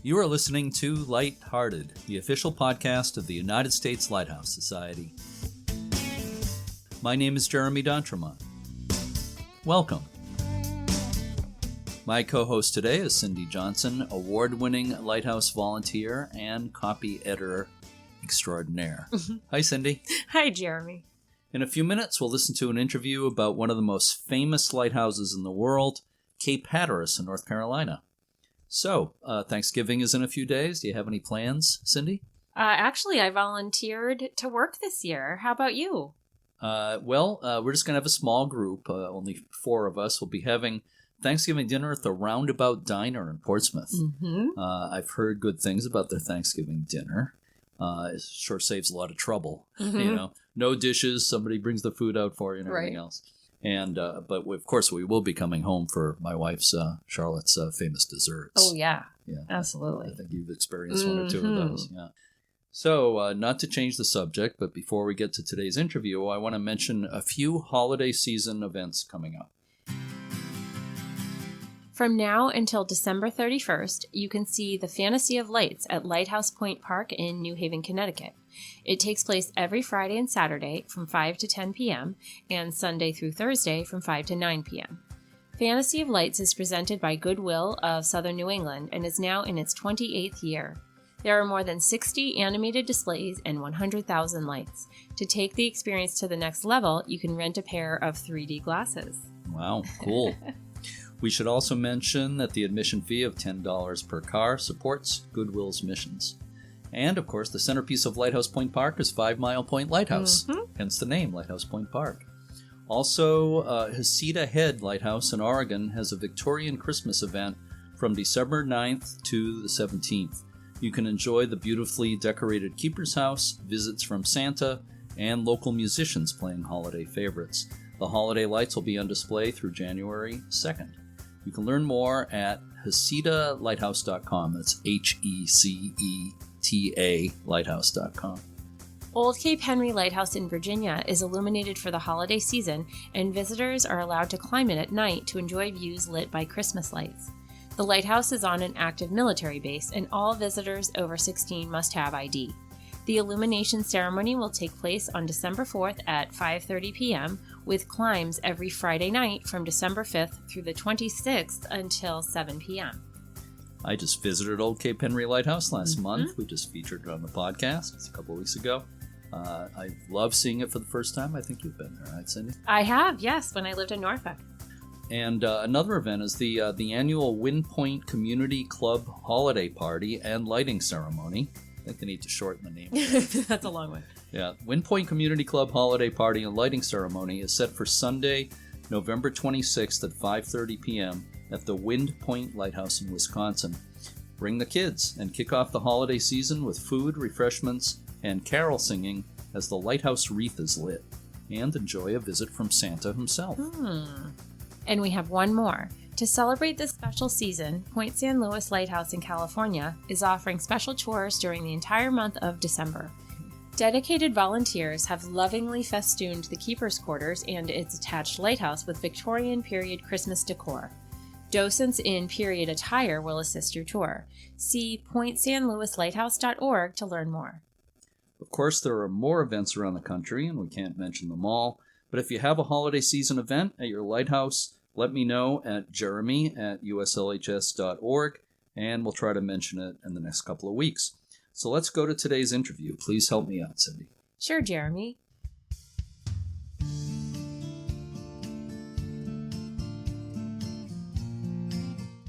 You are listening to Lighthearted, the official podcast of the United States Lighthouse Society. My name is Jeremy D'Entremont. Welcome. My co-host today is Cindy Johnson, award-winning lighthouse volunteer and copy editor extraordinaire. Hi, Cindy. Hi, Jeremy. In a few minutes, we'll listen to an interview about one of the most famous lighthouses in the world, Cape Hatteras in North Carolina. So, Thanksgiving is in a few days. Do you have any plans, Cindy? Actually, I volunteered to work this year. How about you? We're just going to have a small group. Only 4 of us will be having Thanksgiving dinner at the Roundabout Diner in Portsmouth. Mm-hmm. I've heard good things about their Thanksgiving dinner. It sure saves a lot of trouble. Mm-hmm. You know, no dishes, somebody brings the food out for you and everything else. And but of course we will be coming home for my wife's Charlotte's famous desserts. Oh yeah, absolutely. I think you've experienced one or two of those. Yeah. So not to change the subject, but before we get to today's interview, I want to mention a few holiday season events coming up. From now until December 31st, you can see the Fantasy of Lights at Lighthouse Point Park in New Haven, Connecticut. It takes place every Friday and Saturday from 5 to 10 p.m. and Sunday through Thursday from 5 to 9 p.m. Fantasy of Lights is presented by Goodwill of Southern New England and is now in its 28th year. There are more than 60 animated displays and 100,000 lights. To take the experience to the next level, you can rent a pair of 3D glasses. Wow, cool. We should also mention that the admission fee of $10 per car supports Goodwill's missions. And, of course, the centerpiece of Lighthouse Point Park is 5 Mile Point Lighthouse, hence the name Lighthouse Point Park. Also, Heceta Head Lighthouse in Oregon has a Victorian Christmas event from December 9th to the 17th. You can enjoy the beautifully decorated Keeper's House, visits from Santa, and local musicians playing holiday favorites. The holiday lights will be on display through January 2nd. You can learn more at HecetaLighthouse.com. That's HECETA Lighthouse.com. Old Cape Henry Lighthouse in Virginia is illuminated for the holiday season, and visitors are allowed to climb it at night to enjoy views lit by Christmas lights. The lighthouse is on an active military base, and all visitors over 16 must have ID. The illumination ceremony will take place on December 4th at 5:30 p.m., with climbs every Friday night from December 5th through the 26th until 7 p.m. I just visited Old Cape Henry Lighthouse last month. We just featured it on the podcast. It's a couple of weeks ago. I love seeing it for the first time. I think you've been there, right, Cindy? I have, yes, when I lived in Norfolk. And another event is the annual Wind Point Community Club Holiday Party and Lighting Ceremony. I think they need to shorten the name. That's a long one. Yeah. Wind Point Community Club Holiday Party and Lighting Ceremony is set for Sunday, November 26th at 5:30 p.m. at the Wind Point Lighthouse in Wisconsin. Bring the kids and kick off the holiday season with food, refreshments, and carol singing as the lighthouse wreath is lit. And enjoy a visit from Santa himself. And we have one more. To celebrate this special season, Point San Luis Lighthouse in California is offering special tours during the entire month of December. Dedicated volunteers have lovingly festooned the keeper's quarters and its attached lighthouse with Victorian period Christmas decor. Docents in period attire will assist your tour. See pointsanluislighthouse.org to learn more. Of course, there are more events around the country, and we can't mention them all. But if you have a holiday season event at your lighthouse, let me know at jeremy@uslhs.org, and we'll try to mention it in the next couple of weeks. So let's go to today's interview. Please help me out, Cindy. Sure, Jeremy.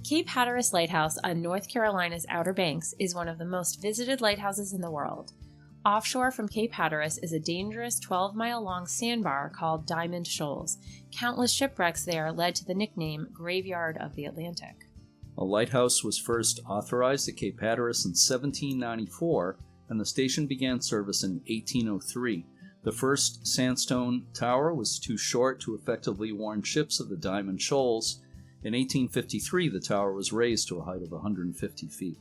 Cape Hatteras Lighthouse on North Carolina's Outer Banks is one of the most visited lighthouses in the world. Offshore from Cape Hatteras is a dangerous 12-mile-long sandbar called Diamond Shoals. Countless shipwrecks there led to the nickname Graveyard of the Atlantic. A lighthouse was first authorized at Cape Hatteras in 1794, and the station began service in 1803. The first sandstone tower was too short to effectively warn ships of the Diamond Shoals. In 1853, the tower was raised to a height of 150 feet.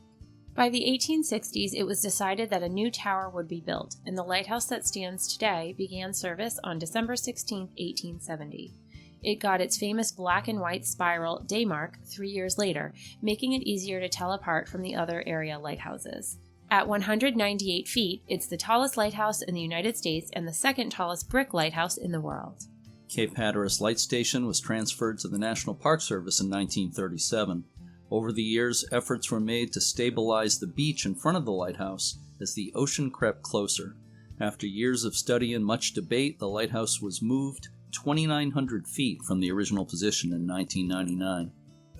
By the 1860s, it was decided that a new tower would be built, and the lighthouse that stands today began service on December 16, 1870. It got its famous black and white spiral day mark 3 years later, making it easier to tell apart from the other area lighthouses. At 198 feet, it's the tallest lighthouse in the United States and the second tallest brick lighthouse in the world. Cape Hatteras Light Station was transferred to the National Park Service in 1937. Over the years, efforts were made to stabilize the beach in front of the lighthouse as the ocean crept closer. After years of study and much debate, the lighthouse was moved 2,900 feet from the original position in 1999.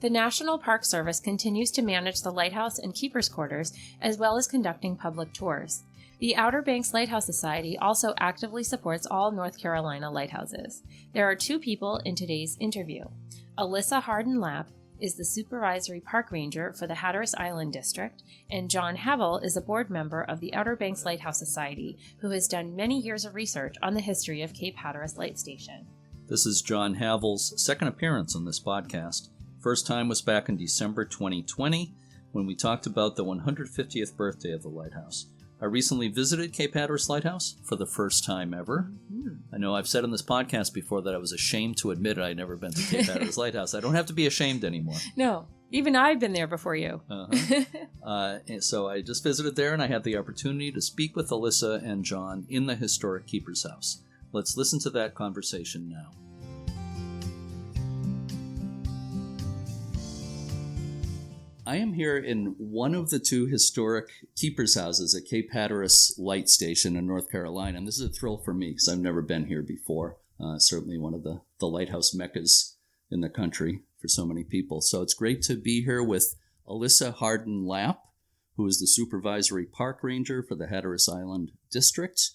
The National Park Service continues to manage the lighthouse and keepers' quarters, as well as conducting public tours. The Outer Banks Lighthouse Society also actively supports all North Carolina lighthouses. There are 2 people in today's interview. Alisa Hardin-Lapp is the supervisory park ranger for the Hatteras Island District, and John Havel is a board member of the Outer Banks Lighthouse Society, who has done many years of research on the history of Cape Hatteras Light Station. This is John Havel's second appearance on this podcast. First time was back in December 2020 when we talked about the 150th birthday of the lighthouse. I recently visited Cape Hatteras Lighthouse for the first time ever. I know I've said on this podcast before that I was ashamed to admit I'd never been to Cape Hatteras Lighthouse. I don't have to be ashamed anymore. No, even I've been there before you. And so I just visited there and I had the opportunity to speak with Alysa and John in the historic Keeper's House. Let's listen to that conversation now. I am here in one of the 2 historic keepers' houses at Cape Hatteras Light Station in North Carolina. And this is a thrill for me because I've never been here before. Certainly one of the lighthouse meccas in the country for so many people. So it's great to be here with Alisa Hardin-Lapp, who is the supervisory park ranger for the Hatteras Island District,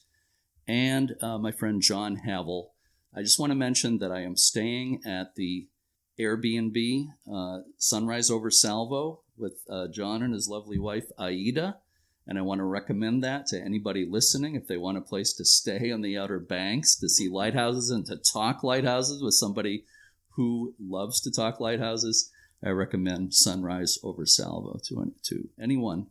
and my friend John Havel. I just want to mention that I am staying at the Airbnb Sunrise over Salvo with John and his lovely wife Aida, and I want to recommend that to anybody listening if they want a place to stay on the Outer Banks to see lighthouses and to talk lighthouses with somebody who loves to talk lighthouses. I recommend Sunrise over Salvo to anyone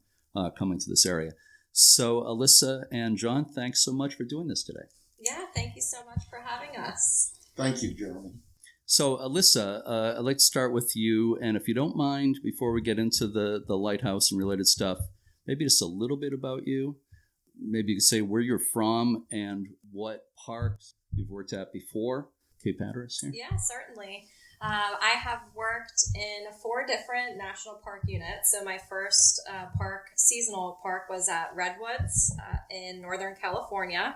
coming to this area. So Alysa and John, thanks so much for doing this today. Yeah, thank you so much for having us. Thank you, Jeremy. So, Alysa, I'd like to start with you, and if you don't mind, before we get into the lighthouse and related stuff, maybe just a little bit about you. Maybe you could say where you're from and what parks you've worked at before Cape Hatteras here. Yeah, certainly. I have worked in 4 different national park units. So my first seasonal park was at Redwoods in Northern California.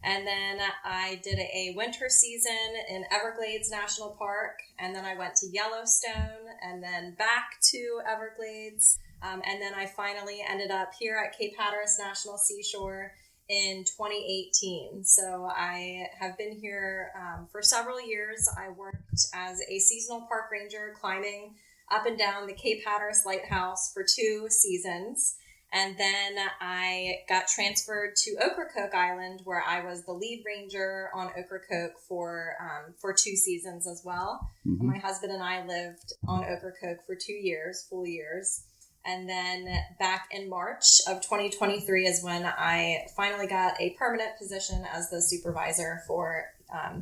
And then I did a winter season in Everglades National Park, and then I went to Yellowstone, and then back to Everglades, and then I finally ended up here at Cape Hatteras National Seashore in 2018. So I have been here for several years. I worked as a seasonal park ranger climbing up and down the Cape Hatteras Lighthouse for 2 seasons. And then I got transferred to Ocracoke Island, where I was the lead ranger on Ocracoke for 2 seasons as well. Mm-hmm. My husband and I lived on Ocracoke for 2 years, full years. And then back in March of 2023 is when I finally got a permanent position as the supervisor for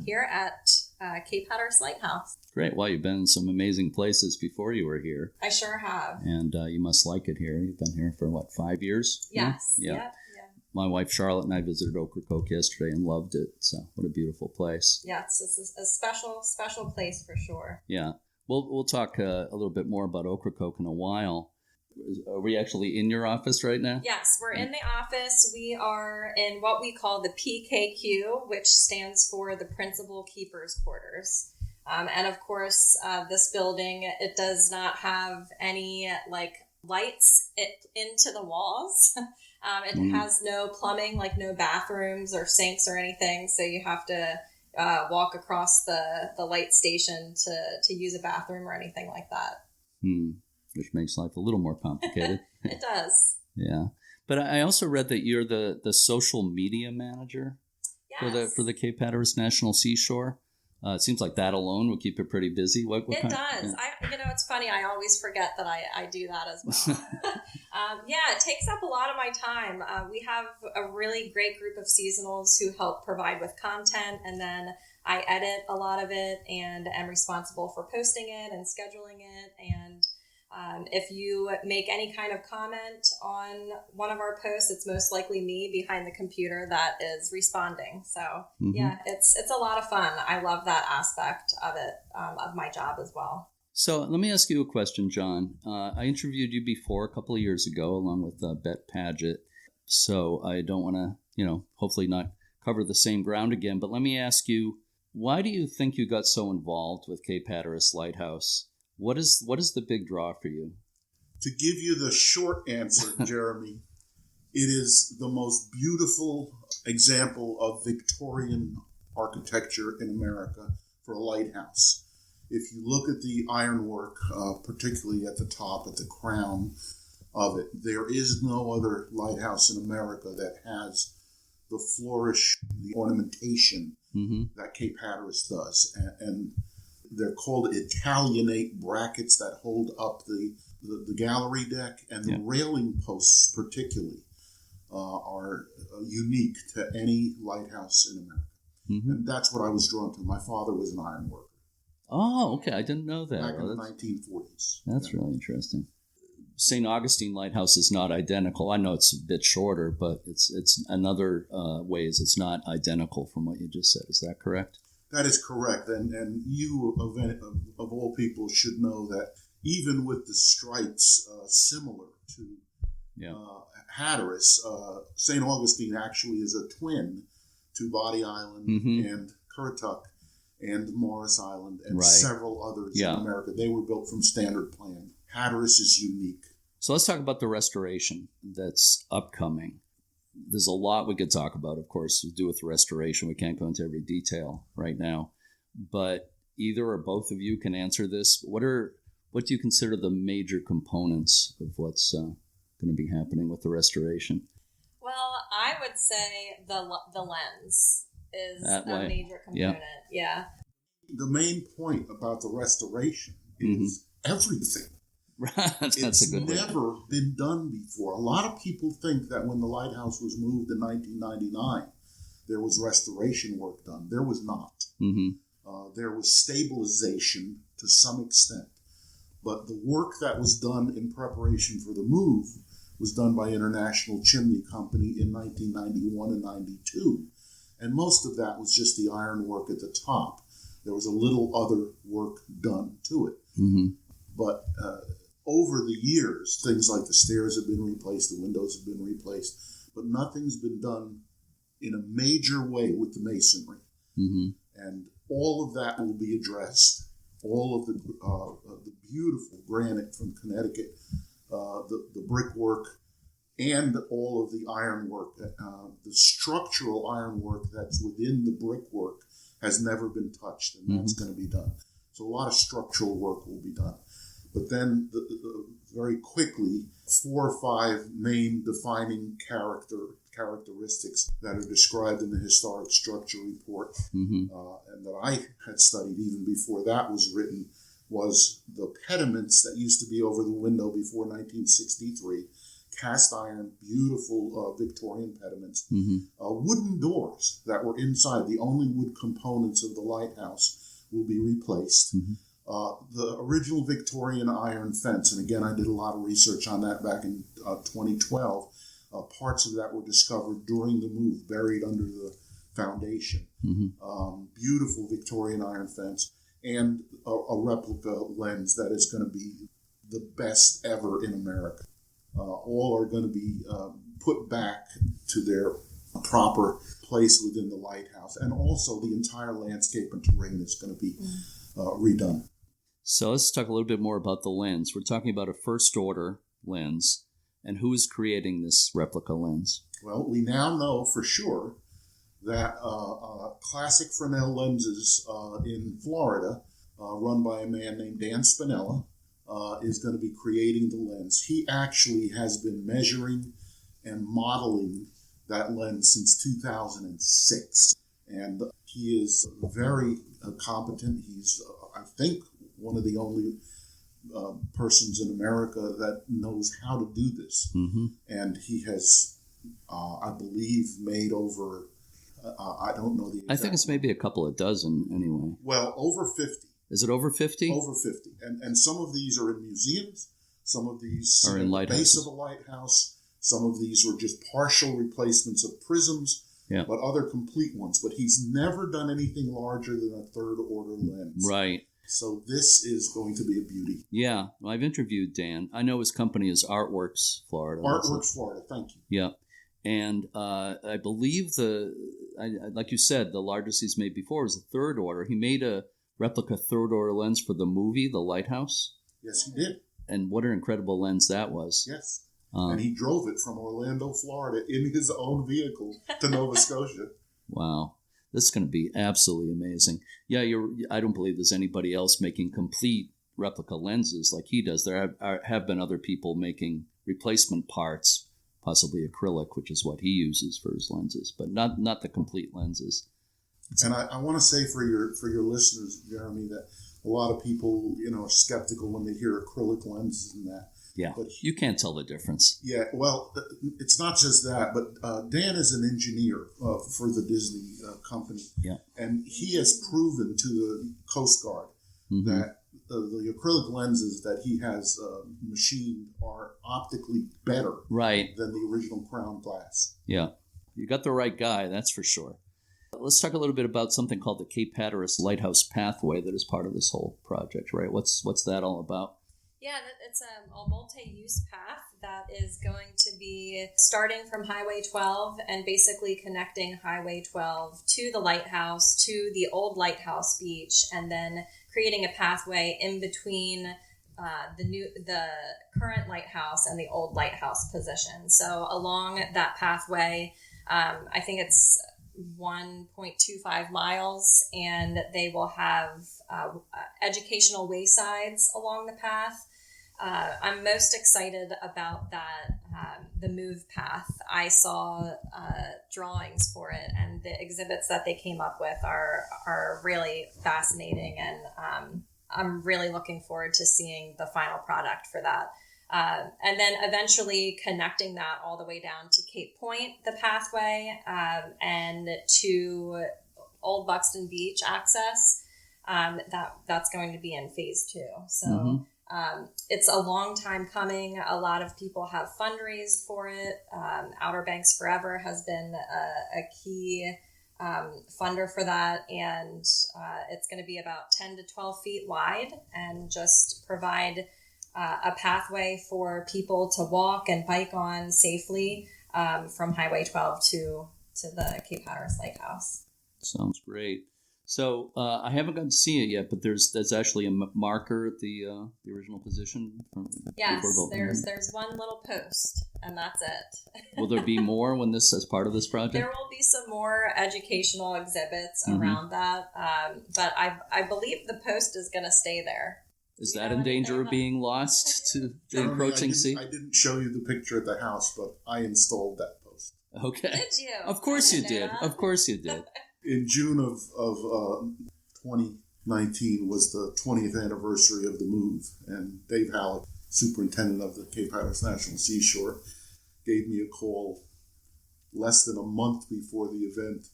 here at Cape Hatteras Lighthouse. Great. Well, you've been in some amazing places before you were here. I sure have. And you must like it here. You've been here for, 5 years? Yes. Yeah. Yep. My wife Charlotte and I visited Ocracoke yesterday and loved it. So what a beautiful place. Yeah, it's a special place for sure. Yeah. We'll talk a little bit more about Ocracoke in a while. Are we actually in your office right now? Yes, we're in the office. We are in what we call the PKQ, which stands for the Principal Keeper's Quarters. And of course, this building, it does not have any lights into the walls. It has no plumbing, no bathrooms or sinks or anything. So you have to walk across the light station to use a bathroom or anything like that. Which makes life a little more complicated. It does. Yeah. But I also read that you're the social media manager yes. for the Cape Hatteras National Seashore. It seems like that alone would keep it pretty busy. What it kind? does. Yeah. It's funny. I always forget that I do that as well. It takes up a lot of my time. We have a really great group of seasonals who help provide with content, and then I edit a lot of it and am responsible for posting it and scheduling it. And if you make any kind of comment on one of our posts, it's most likely me behind the computer that is responding. So it's a lot of fun. I love that aspect of it, of my job as well. So let me ask you a question, John. I interviewed you before a couple of years ago along with Bet Paget. So I don't want to, hopefully not cover the same ground again. But let me ask you, why do you think you got so involved with Cape Hatteras Lighthouse? What is the big draw for you? To give you the short answer, Jeremy, it is the most beautiful example of Victorian architecture in America for a lighthouse. If you look at the ironwork, particularly at the top, at the crown of it, there is no other lighthouse in America that has the flourish, the ornamentation that Cape Hatteras does. And they're called Italianate brackets that hold up the gallery deck, and the railing posts particularly are unique to any lighthouse in America. And that's what I was drawn to. My father was an iron worker. Oh, okay. I didn't know that. Back in the 1940s. That's really interesting. St. Augustine Lighthouse is not identical. I know it's a bit shorter, but it's another ways it's not identical from what you just said. Is that correct? That is correct. And you, of all people, should know that even with the stripes similar to Hatteras, St. Augustine actually is a twin to Body Island and Currituck and Morris Island and several others in America. They were built from standard plan. Hatteras is unique. So let's talk about the restoration that's upcoming. There's a lot we could talk about, of course, to do with the restoration. We can't go into every detail right now. But either or both of you can answer this. What do you consider the major components of what's going to be happening with the restoration? Well, I would say the lens is a major component. Yeah. The main point about the restoration is everything. That's a good It's never been done before. A lot of people think that when the lighthouse was moved in 1999, there was restoration work done. There was not. There was stabilization to some extent. But the work that was done in preparation for the move was done by International Chimney Company in 1991 and 92. And most of that was just the ironwork at the top. There was a little other work done to it. But over the years, things like the stairs have been replaced, the windows have been replaced, but nothing's been done in a major way with the masonry. And all of that will be addressed. All of the beautiful granite from Connecticut, the brickwork, and all of the ironwork, the structural ironwork that's within the brickwork has never been touched, and that's going to be done. So a lot of structural work will be done. But then very quickly, 4 or 5 main defining characteristics that are described in the historic structure report and that I had studied even before that was written was the pediments that used to be over the window before 1963, cast iron, beautiful Victorian pediments, wooden doors that were inside. The only wood components of the lighthouse will be replaced. The original Victorian iron fence, and again, I did a lot of research on that back in 2012. Parts of that were discovered during the move, buried under the foundation. Beautiful Victorian iron fence, and a replica lens that is going to be the best ever in America. All are going to be put back to their proper place within the lighthouse, and also the entire landscape and terrain is going to be redone. So let's talk a little bit more about the lens. We're talking about a first-order lens, and who is creating this replica lens? Well, we now know for sure that classic Fresnel lenses in Florida, run by a man named Dan Spinella, is going to be creating the lens. He actually has been measuring and modeling that lens since 2006. And he is very competent. He's, I think, one of the only persons in America that knows how to do this. And he has, I believe, made over, I don't know the exact I think it's maybe a couple of dozen anyway. Well, over 50. Is it over 50? Over 50. And some of these are in museums. Some of these are in lighthouses. Base of a lighthouse. Some of these were just partial replacements of prisms, but other complete ones. But he's never done anything larger than a third-order lens. Right. So this is going to be a beauty. Yeah. Well, I've interviewed Dan. I know his company is Artworks Florida. Artworks Florida. Thank you. Yeah. And I believe like you said, the largest he's made before was a third order. He made a replica third order lens for the movie, The Lighthouse. Yes, he did. And what an incredible lens that was. Yes. And he drove it from Orlando, Florida in his own vehicle to Nova Scotia. Wow. This is going to be absolutely amazing. Yeah, I don't believe there's anybody else making complete replica lenses like he does. There have been other people making replacement parts, possibly acrylic, which is what he uses for his lenses, but not the complete lenses. And I want to say for your listeners, Jeremy, that a lot of people, are skeptical when they hear acrylic lenses and that. Yeah, but you can't tell the difference. Yeah, well, it's not just that, but Dan is an engineer for the Disney company. Yeah. And he has proven to the Coast Guard that the acrylic lenses that he has machined are optically better than the original crown glass. Yeah, you got the right guy, that's for sure. Let's talk a little bit about something called the Cape Hatteras Lighthouse Pathway that is part of this whole project, right? What's that all about? Yeah, it's a multi-use path that is going to be starting from Highway 12 and basically connecting Highway 12 to the lighthouse, to the old lighthouse beach, and then creating a pathway in between the current lighthouse and the old lighthouse position. So along that pathway, I think it's 1.25 miles, and they will have educational waysides along the path. I'm most excited about that, the move path. I saw drawings for it, and the exhibits that they came up with are really fascinating, and I'm really looking forward to seeing the final product for that. And then eventually connecting that all the way down to Cape Point, the pathway, and to Old Buxton Beach access. That's going to be in phase 2. So it's a long time coming. A lot of people have fundraised for it. Outer Banks Forever has been a key funder for that, and it's going to be about 10 to 12 feet wide and just provide a pathway for people to walk and bike on safely from Highway 12 to the Cape Hatteras Lighthouse. Sounds great. So I haven't gotten to see it yet, but there's actually a marker at the original position. Yes, there's one little post, and that's it. Will there be more when this as part of this project? There will be some more educational exhibits around that, but I believe the post is going to stay there. Is that in danger of being lost to the encroaching sea? I didn't show you the picture at the house, but I installed that post. Okay. Did you? Of course you did. Of course you did. In June of 2019 was the 20th anniversary of the move, and Dave Halleck, superintendent of the Cape Hatteras National Seashore, gave me a call less than a month before the event.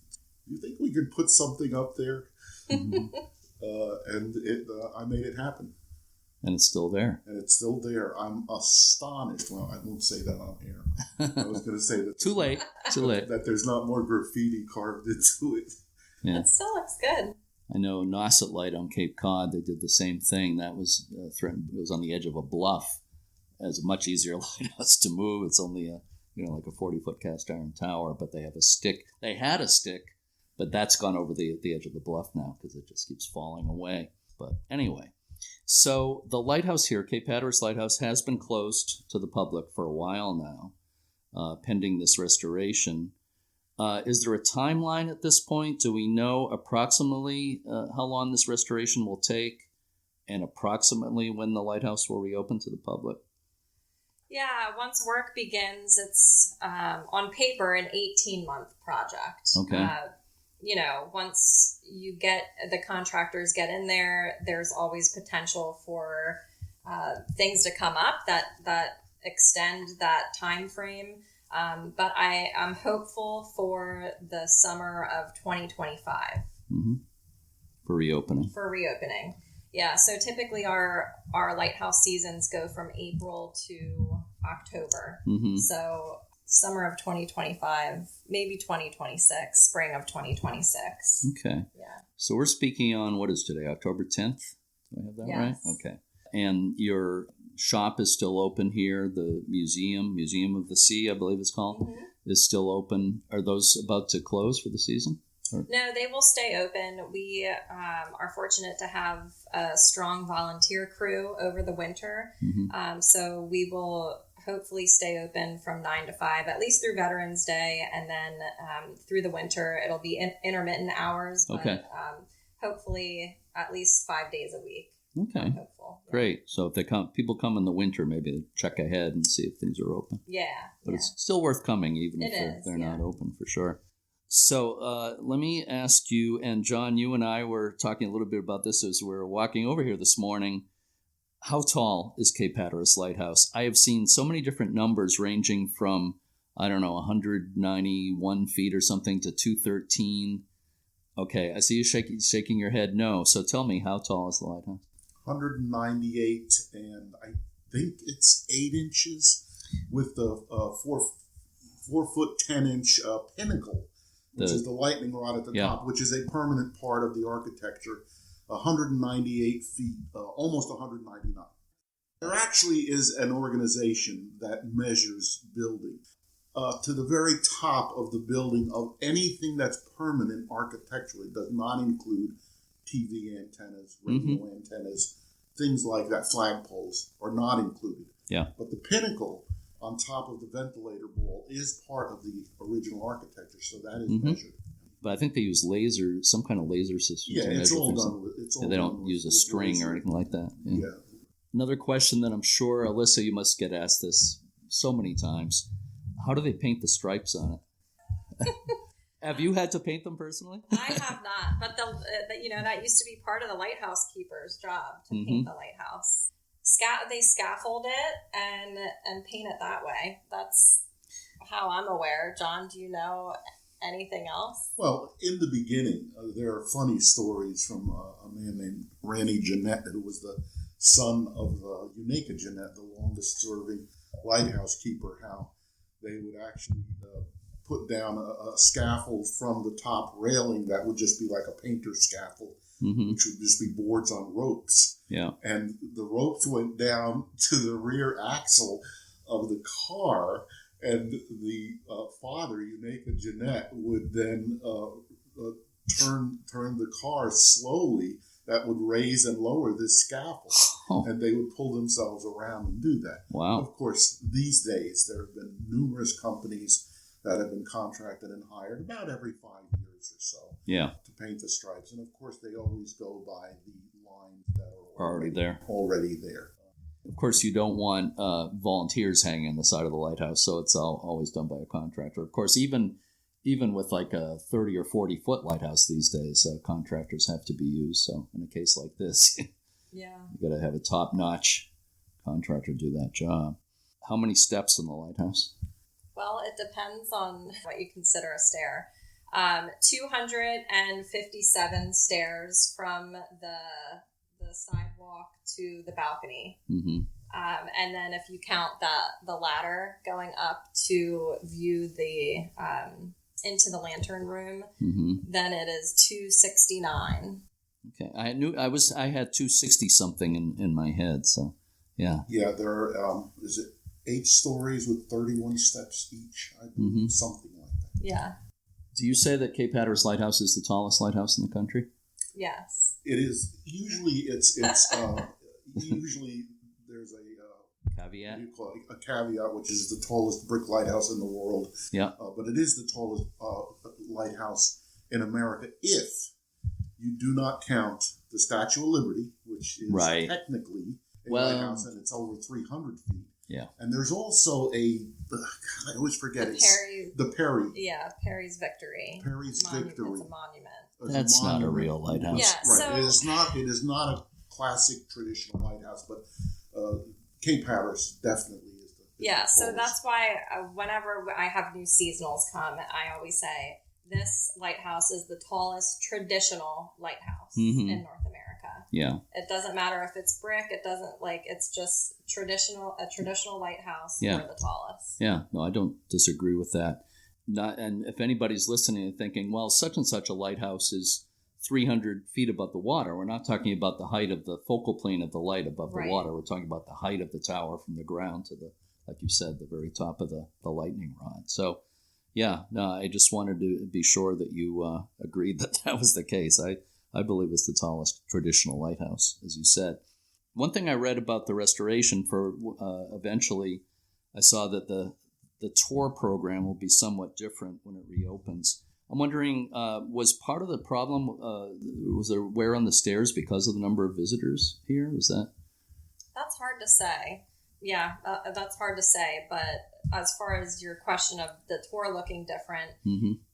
You think we could put something up there? And I made it happen. And it's still there. And it's still there. I'm astonished. Well, I won't say that on air. I was going to say that. Too late. That there's not more graffiti carved into it. Yeah. It still looks good. I know Nauset Light on Cape Cod, they did the same thing. That was threatened. It was on the edge of a bluff. It's a much easier lighthouse to move. It's only like a 40-foot cast iron tower, but they have a stick. They had a stick, but that's gone over the edge of the bluff now because it just keeps falling away. But anyway. So the lighthouse here, Cape Hatteras Lighthouse, has been closed to the public for a while now, pending this restoration. Is there a timeline at this point? Do we know approximately how long this restoration will take and approximately when the lighthouse will reopen to the public? Yeah, once work begins, it's on paper an 18-month project. Okay. once the contractors get in there, there's always potential for things to come up that extend that time frame. But I'm hopeful for the summer of 2025. Mm-hmm. For reopening. Yeah. So typically our lighthouse seasons go from April to October. Mm-hmm. So summer of 2025, maybe 2026, spring of 2026. Okay. Yeah. So we're speaking on, what is today, October 10th? Do I have that right? Okay. And your shop is still open here. The Museum of the Sea, I believe it's called, mm-hmm. is still open. Are those about to close for the season? Or? No, they will stay open. We are fortunate to have a strong volunteer crew over the winter. Mm-hmm. So we will hopefully stay open from 9 to 5, at least through Veterans Day. And then through the winter, it'll be intermittent hours. But, okay. Hopefully at least 5 days a week. Okay. I'm hopeful. Yeah. Great. So if people come in the winter, maybe they check ahead and see if things are open. Yeah. But it's still worth coming, even if they're not open, for sure. So let me ask you, and John, you and I were talking a little bit about this as we were walking over here this morning. How tall is Cape Hatteras Lighthouse? I have seen so many different numbers ranging from, 191 feet or something to 213. Okay, I see you shaking your head no. So tell me, how tall is the lighthouse? 198, and I think it's 8 inches with the 4 foot 10 inch pinnacle, which is the lightning rod at the top, which is a permanent part of the architecture. 198 feet, almost 199. There actually is an organization that measures buildings. To the very top of the building of anything that's permanent architecturally, does not include TV antennas, radio mm-hmm. antennas, things like that. Flagpoles are not included. Yeah. But the pinnacle on top of the ventilator ball is part of the original architecture, so that is mm-hmm. measured. But I think they use some kind of laser system. Yeah, it's all done with. They don't use a string or anything like that. Yeah. Another question that I'm sure, Alyssa, you must get asked this so many times. How do they paint the stripes on it? Have you had to paint them personally? I have not, but that used to be part of the lighthouse keeper's job to mm-hmm. paint the lighthouse. They scaffold it and paint it that way. That's how I'm aware. John, do you know anything else? Well, in the beginning, there are funny stories from a man named Randy Jeanette, who was the son of Unaka Jeanette, the longest-serving lighthouse keeper, how they would actually put down a scaffold from the top railing that would just be like a painter's scaffold, mm-hmm. which would just be boards on ropes. Yeah. And the ropes went down to the rear axle of the car, and the father, Unaka Jeanette, would then turn the car slowly. That would raise and lower this scaffold, and they would pull themselves around and do that. Wow. Of course, these days, there have been numerous companies that have been contracted and hired about every 5 years or so to paint the stripes. And, of course, they always go by the lines that are already there. Of course, you don't want volunteers hanging on the side of the lighthouse, so it's always done by a contractor. Of course, even with like a 30 or 40 foot lighthouse these days, contractors have to be used. So in a case like this, you got to have a top-notch contractor do that job. How many steps in the lighthouse? Well, it depends on what you consider a stair. 257 stairs from the sidewalk to the balcony. Mm-hmm. And then if you count the ladder going up to view the into the lantern room, mm-hmm. then it is 269. Okay, I had 260 something in my head. So yeah. Yeah, there are. Is it 8 stories with 31 steps each? I believe, mm-hmm. something like that. Yeah. Do you say that Cape Hatteras Lighthouse is the tallest lighthouse in the country? Yes. It is. Usually, usually there's a caveat. What do you call it? A caveat, which is the tallest brick lighthouse in the world. Yeah. But it is the tallest lighthouse in America if you do not count the Statue of Liberty, which is technically a lighthouse, and it's over 300 feet. Yeah. And there's also I always forget it. The Perry. Yeah, Perry's Victory. Perry's Victory. It's a monument. That's not a real lighthouse. Yeah, right. It is not a classic traditional lighthouse, but Cape Hatteras definitely is the so that's why whenever I have new seasonals come, I always say this lighthouse is the tallest traditional lighthouse in North America. Yeah. It doesn't matter if it's brick. It doesn't it's just a traditional lighthouse. Yeah. We're the tallest. Yeah. No, I don't disagree with that. And if anybody's listening and thinking, well, such and such a lighthouse is 300 feet above the water, we're not talking about the height of the focal plane of the light above the water. We're talking about the height of the tower from the ground to like you said, the very top of the lightning rod. So, yeah, no, I just wanted to be sure that you agreed that was the case. I believe it's the tallest traditional lighthouse, as you said. One thing I read about the restoration for eventually, I saw that the tour program will be somewhat different when it reopens. I'm wondering, was part of the problem, was there wear on the stairs because of the number of visitors here? Was that? That's hard to say. Yeah, that's hard to say. But as far as your question of the tour looking different,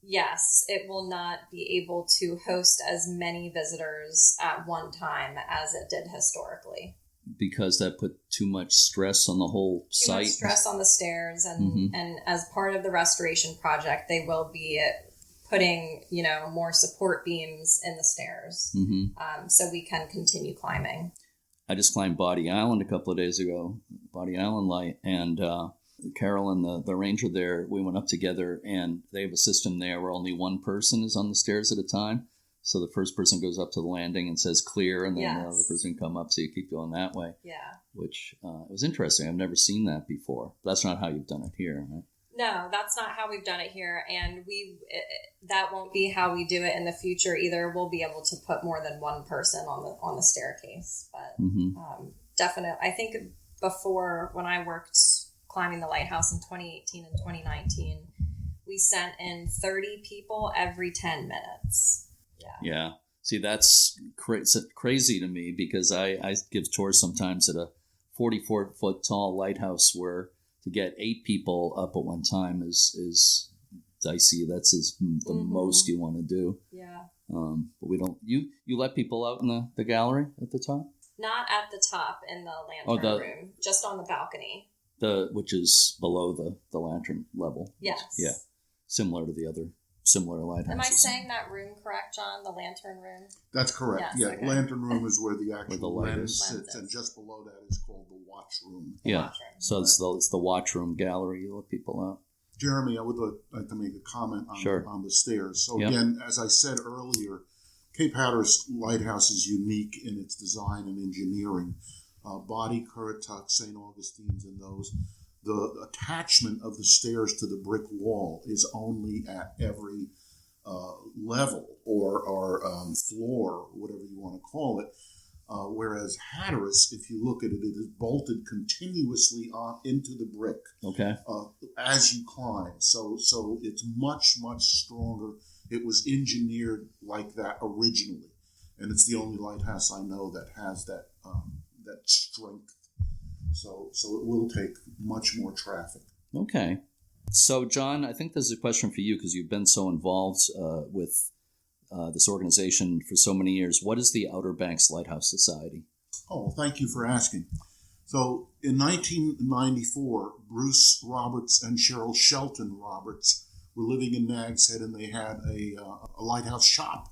yes, it will not be able to host as many visitors at one time as it did historically. Because that put too much stress on the whole site? Too much stress on the stairs. And as part of the restoration project, they will be putting, more support beams in the stairs so we can continue climbing. I just climbed Body Island a couple of days ago, Body Island Light, and Carol and the ranger there, we went up together, and they have a system there where only one person is on the stairs at a time. So the first person goes up to the landing and says clear, and then the other person come up, so you keep going that way. Yeah. Which it was interesting. I've never seen that before. That's not how you've done it here, right? No, that's not how we've done it here, and that won't be how we do it in the future either. We'll be able to put more than one person on the staircase, but definitely, I think before when I worked climbing the lighthouse in 2018 and 2019, we sent in 30 people every 10 minutes. Yeah. See, that's crazy to me because I give tours sometimes at a 44-foot tall lighthouse where to get 8 people up at one time is dicey. That's the most you want to do. Yeah. But we don't. You let people out in the gallery at the top? Not at the top in the lantern room, just on the balcony. Which is below the lantern level. Yes. Yeah. Similar to the other similar lighthouses. Am I saying that room correct, John? The lantern room? That's correct. Yes, okay. Lantern room is where the actual lens sits, and just below that is called the watch room. So it's the watch room gallery. You let people out. Jeremy, I would like to make a comment on the stairs. So again, as I said earlier, Cape Hatteras Lighthouse is unique in its design and engineering. Body, Currituck, St. Augustine's, and those. The attachment of the stairs to the brick wall is only at every level or floor, whatever you want to call it. Whereas Hatteras, if you look at it, it is bolted continuously into the brick as you climb. So it's much, much stronger. It was engineered like that originally. And it's the only lighthouse I know that has that strength. So it will take much more traffic. Okay. So, John, I think this is a question for you because you've been so involved with this organization for so many years. What is the Outer Banks Lighthouse Society? Oh, well, thank you for asking. So, in 1994, Bruce Roberts and Cheryl Shelton Roberts were living in Nags Head, and they had a lighthouse shop.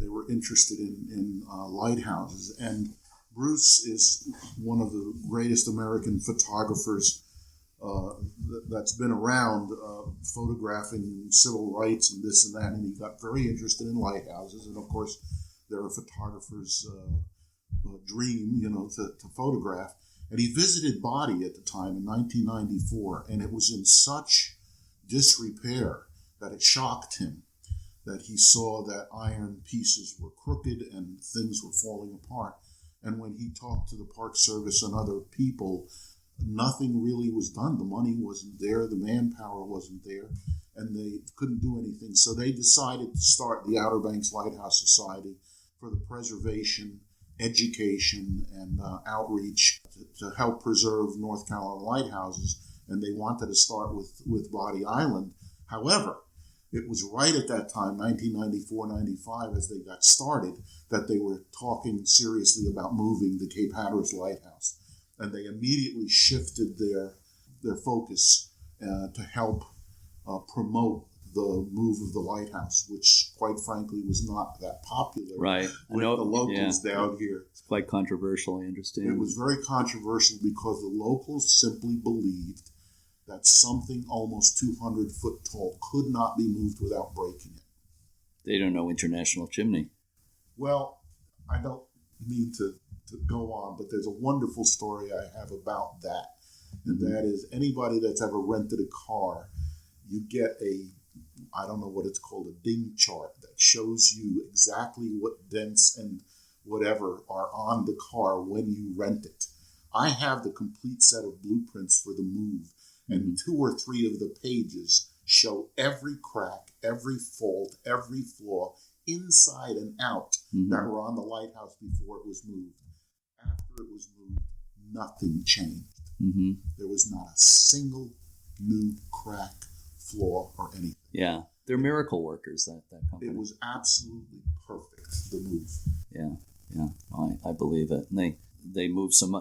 They were interested in lighthouses, and Bruce is one of the greatest American photographers that's been around photographing civil rights and this and that, and he got very interested in lighthouses, and of course they're a photographer's dream, to photograph. And he visited Body at the time in 1994, and it was in such disrepair that it shocked him, that he saw that iron pieces were crooked and things were falling apart. And when he talked to the Park Service and other people, nothing really was done. The money wasn't there, the manpower wasn't there, and they couldn't do anything. So they decided to start the Outer Banks Lighthouse Society for the preservation, education, and outreach to help preserve North Carolina lighthouses, and they wanted to start with Body Island. However, it was right at that time, 1994-95, as they got started, that they were talking seriously about moving the Cape Hatteras Lighthouse. And they immediately shifted their focus to help promote the move of the lighthouse, which, quite frankly, was not that popular right. with the locals down here. It's quite controversial, I understand. It was very controversial because the locals simply believed that something almost 200 foot tall could not be moved without breaking it. They don't know International Chimney. Well, I don't mean to go on, but there's a wonderful story I have about that. And that is, anybody that's ever rented a car, you get I don't know what it's called, a ding chart that shows you exactly what dents and whatever are on the car when you rent it. I have the complete set of blueprints for the move, and 2 or 3 of the pages show every crack, every fault, every flaw, inside and out, that were on the lighthouse before it was moved. After it was moved, nothing changed. There was not a single new crack, flaw, or anything. Yeah, they're miracle workers, that company. It was absolutely perfect, the move. Yeah, I believe it. And they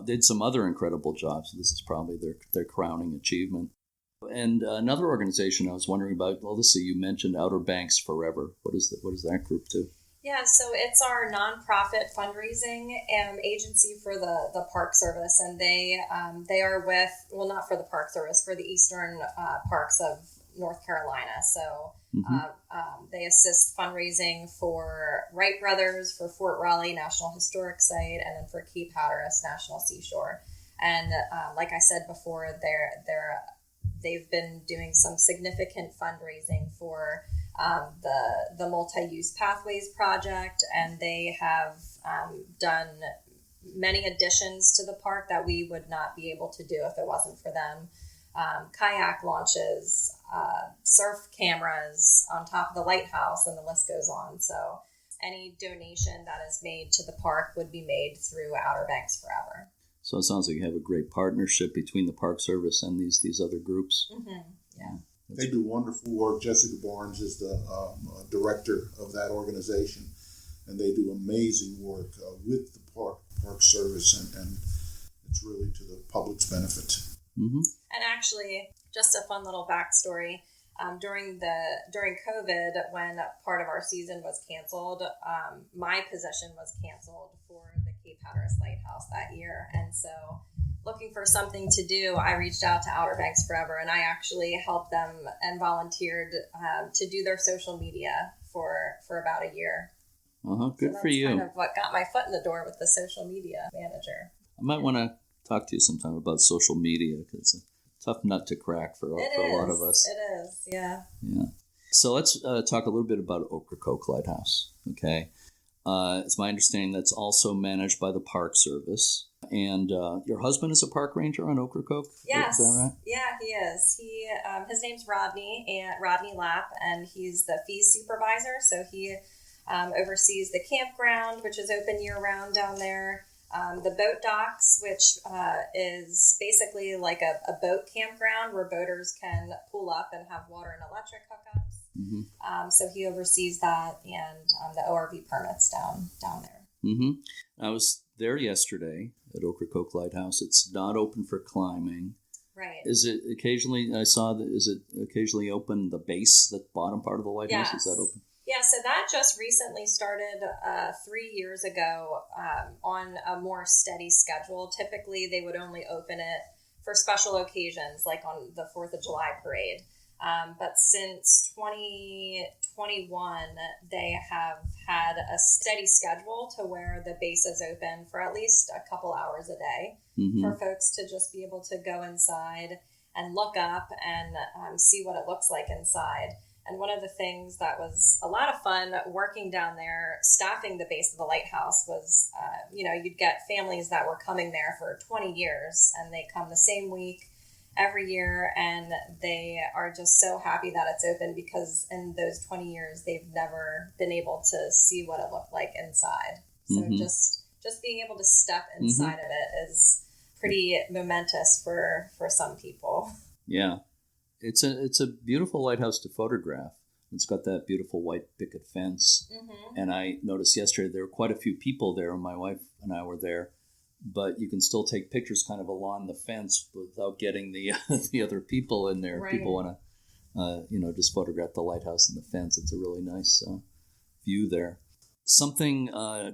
did some other incredible jobs. This is probably their crowning achievement. And another organization I was wondering about, Alysa, you mentioned Outer Banks Forever. What is that group do? Yeah, so it's our nonprofit fundraising agency for the Park Service, and they are with, well, not for the Park Service, for the eastern parks of North Carolina. So they assist fundraising for Wright Brothers, for Fort Raleigh National Historic Site, and then for Cape Hatteras National Seashore. And like I said before, they've been doing some significant fundraising for the multi-use pathways project, and they have done many additions to the park that we would not be able to do if it wasn't for them. Kayak launches, surf cameras on top of the lighthouse, and the list goes on. So any donation that is made to the park would be made through Outer Banks Forever. So it sounds like you have a great partnership between the Park Service and these other groups. Yeah. They do wonderful work. Jessica Barnes is the director of that organization, and they do amazing work with the Park Service, and it's really to the public's benefit. And actually, just a fun little backstory. During COVID, when part of our season was canceled, my position was canceled for the Cape Hatteras Lighthouse that year, and so looking for something to do, I reached out to Outer Banks Forever, and I actually helped them and volunteered to do their social media for about a year. Good for you. That's kind of what got my foot in the door with the social media manager. I might want to talk to you sometime about social media, because it's a tough nut to crack for a lot of us. It is, yeah. So let's talk a little bit about Ocracoke Lighthouse, okay? It's my understanding that's also managed by the Park Service. And your husband is a park ranger on Ocracoke? Yes. Is that right? Yeah, he is. His name's Rodney Lapp, and he's the fees supervisor. So he oversees the campground, which is open year-round down there, the boat docks, which is basically like a boat campground where boaters can pull up and have water and electric hookups. So he oversees that, and the ORV permits down there. I was there yesterday at Ocracoke Lighthouse. It's not open for climbing. Right. Is it occasionally, is it occasionally open, the base, the bottom part of the lighthouse? Yes. Is that open? Yeah, so that just recently started 3 years ago on a more steady schedule. Typically, they would only open it for special occasions, like on the 4th of July parade. But since 2021, they have had a steady schedule to where the base is open for at least a couple hours a day for folks to just be able to go inside and look up and see what it looks like inside. And one of the things that was a lot of fun working down there, staffing the base of the lighthouse, was, you'd get families that were coming there for 20 years, and they come the same week every year, and they are just so happy that it's open, because in those 20 years, they've never been able to see what it looked like inside. So just being able to step inside of it is pretty momentous for some people. Yeah. It's a beautiful lighthouse to photograph. It's got that beautiful white picket fence. Mm-hmm. And I noticed yesterday there were quite a few people there, and my wife and I were there. But you can still take pictures kind of along the fence without getting the the other people in there. Right. People want to, just photograph the lighthouse and the fence. It's a really nice view there. Something, a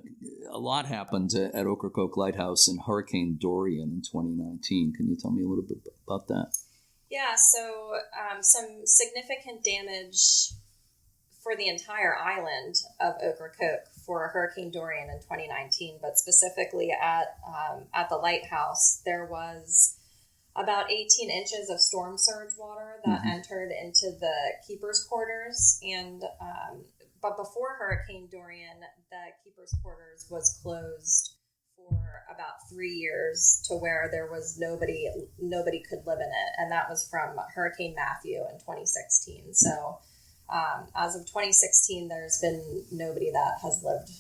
lot happened at Ocracoke Lighthouse in Hurricane Dorian in 2019. Can you tell me a little bit about that? Yeah, so some significant damage for the entire island of Ocracoke for Hurricane Dorian in 2019, but specifically at the lighthouse, there was about 18 inches of storm surge water that mm-hmm. entered into the keeper's quarters. And but before Hurricane Dorian, the keeper's quarters was closed for about 3 years to where there was nobody could live in it, and that was from Hurricane Matthew in 2016. So as of 2016, there's been nobody that has lived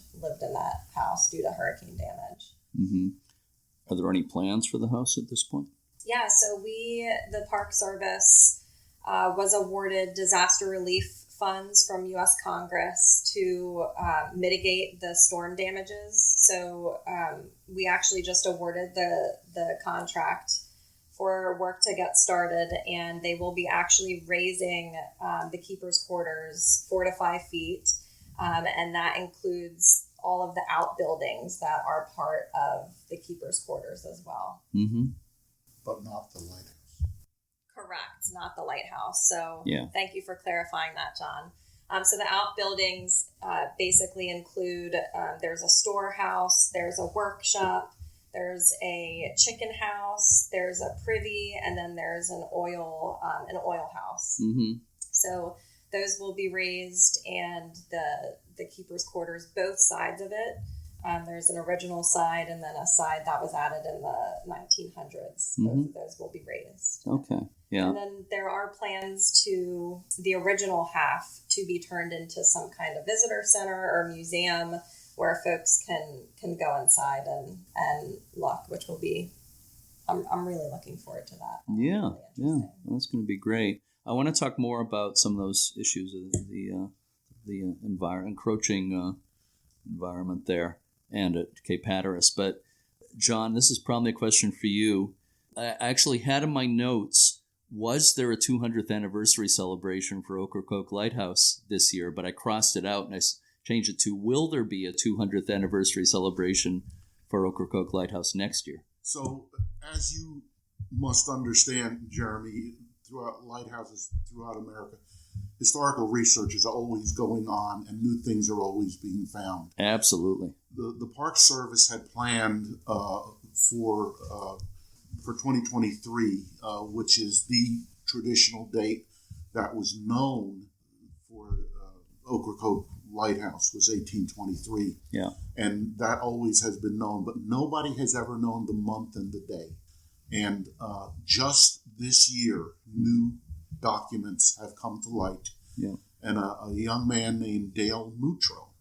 in that house due to hurricane damage. Mm-hmm. Are there any plans for the house at this point? Yeah, so the Park Service was awarded disaster relief funds from U.S. Congress to mitigate the storm damages. So we actually just awarded the contract for work to get started, and they will be actually raising the keeper's quarters 4 to 5 feet, and that includes all of the outbuildings that are part of the keeper's quarters as well. Mm-hmm. But not the lighthouse. Correct, not the lighthouse. So yeah. Thank you for clarifying that, John. So the outbuildings basically include, there's a storehouse, there's a workshop, there's a chicken house, there's a privy, and then there's an oil house. Mm-hmm. So those will be raised, and the keeper's quarters, both sides of it. There's an original side and then a side that was added in the 1900s. Mm-hmm. Both of those will be raised. Okay, yeah. And then there are plans to the original half to be turned into some kind of visitor center or museum where folks can go inside and look, which will be, I'm really looking forward to that. Yeah, yeah, that's going to be great. I want to talk more about some of those issues of the encroaching environment there and at Cape Hatteras. But John, this is probably a question for you. I actually had in my notes, was there a 200th anniversary celebration for Ocracoke Lighthouse this year? But I crossed it out and I changed it to, will there be a 200th anniversary celebration for Ocracoke Lighthouse next year? So as you must understand, Jeremy, throughout lighthouses throughout America, historical research is always going on and new things are always being found. Absolutely. The Park Service had planned for 2023, which is the traditional date that was known for Ocracoke Lighthouse, was 1823. Yeah. And that always has been known, but nobody has ever known the month and the day. And just this year, new documents have come to light. Yeah. And a young man named Dale Mutro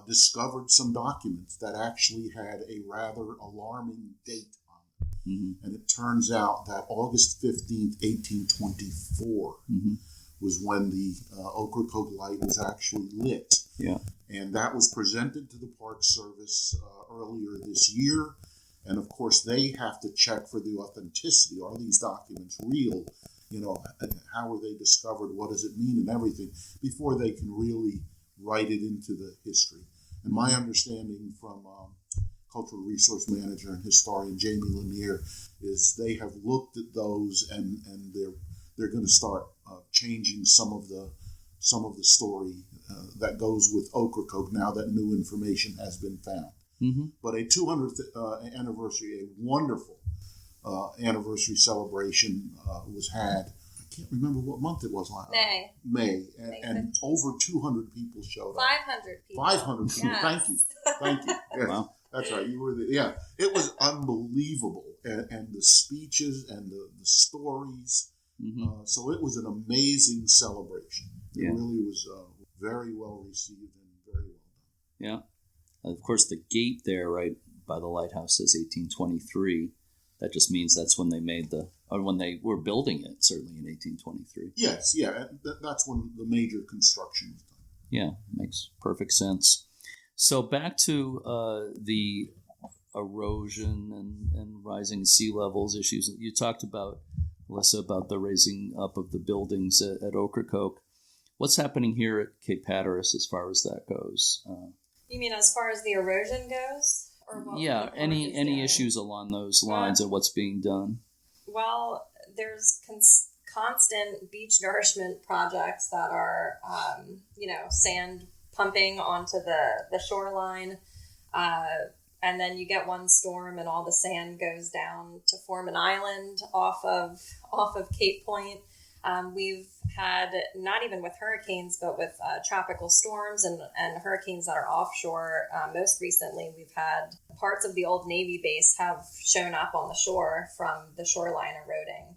discovered some documents that actually had a rather alarming date on them. Mm-hmm. And it turns out that August 15th, 1824 mm-hmm. was when the Ocracoke light was actually lit. Yeah. And that was presented to the Park Service earlier this year. And of course, they have to check for the authenticity. Are these documents real? How were they discovered? What does it mean and everything before they can really write it into the history? And my understanding from cultural resource manager and historian Jamie Lanier is they have looked at those and they're going to start changing some of the story that goes with Ocracoke now that new information has been found. Mm-hmm. But a 200th anniversary, a wonderful anniversary celebration was had. I can't remember what month it was. May. And over 200 people showed up. 500 people. 500 people. Yes. Thank you. Yes. Wow. That's right. You were there. Yeah. It was unbelievable. And the speeches and the stories. Mm-hmm. So it was an amazing celebration. It really was very well received and very well done. Yeah. Of course, the gate there right by the lighthouse says 1823. That just means that's when they when they were building it, certainly in 1823. Yes, yeah, that's when the major construction was done. Yeah, makes perfect sense. So back to the erosion and rising sea levels issues. You talked about, Alysa, about the raising up of the buildings at Ocracoke. What's happening here at Cape Hatteras as far as that goes? You mean as far as the erosion goes? Or what any issues along those lines and what's being done? Well, there's constant beach nourishment projects that are, sand pumping onto the shoreline. And then you get one storm and all the sand goes down to form an island off of Cape Point. We've had, not even with hurricanes, but with tropical storms and hurricanes that are offshore. Most recently, we've had parts of the old Navy base have shown up on the shore from the shoreline eroding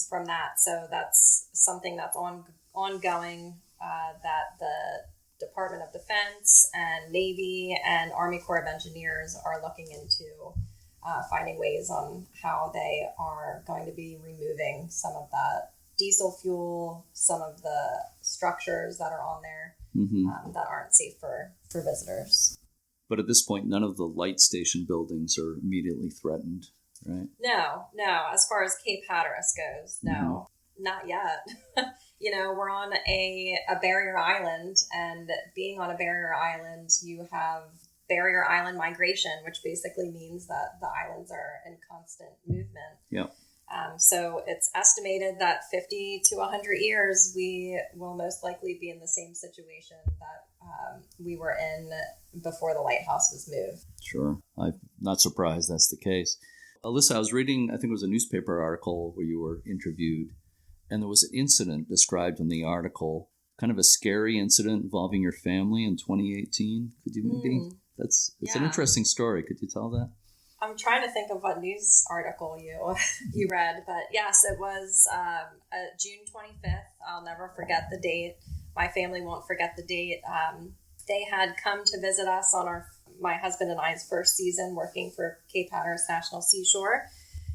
from that. So that's something that's ongoing that the Department of Defense and Navy and Army Corps of Engineers are looking into, finding ways on how they are going to be removing some of that diesel fuel, some of the structures that are on there that aren't safe for visitors. But at this point, none of the light station buildings are immediately threatened, right? No. As far as Cape Hatteras goes, no, not yet. We're on a barrier island, and being on a barrier island, you have barrier island migration, which basically means that the islands are in constant movement. Yeah. So it's estimated that 50 to 100 years, we will most likely be in the same situation that we were in before the lighthouse was moved. Sure. I'm not surprised that's the case. Alysa, I was reading, I think it was a newspaper article where you were interviewed, and there was an incident described in the article, kind of a scary incident involving your family in 2018. Could you maybe... It's an interesting story. Could you tell that? I'm trying to think of what news article you read, but yes, it was June 25th. I'll never forget the date. My family won't forget the date. They had come to visit us on my husband and I's first season working for Cape Hatteras National Seashore,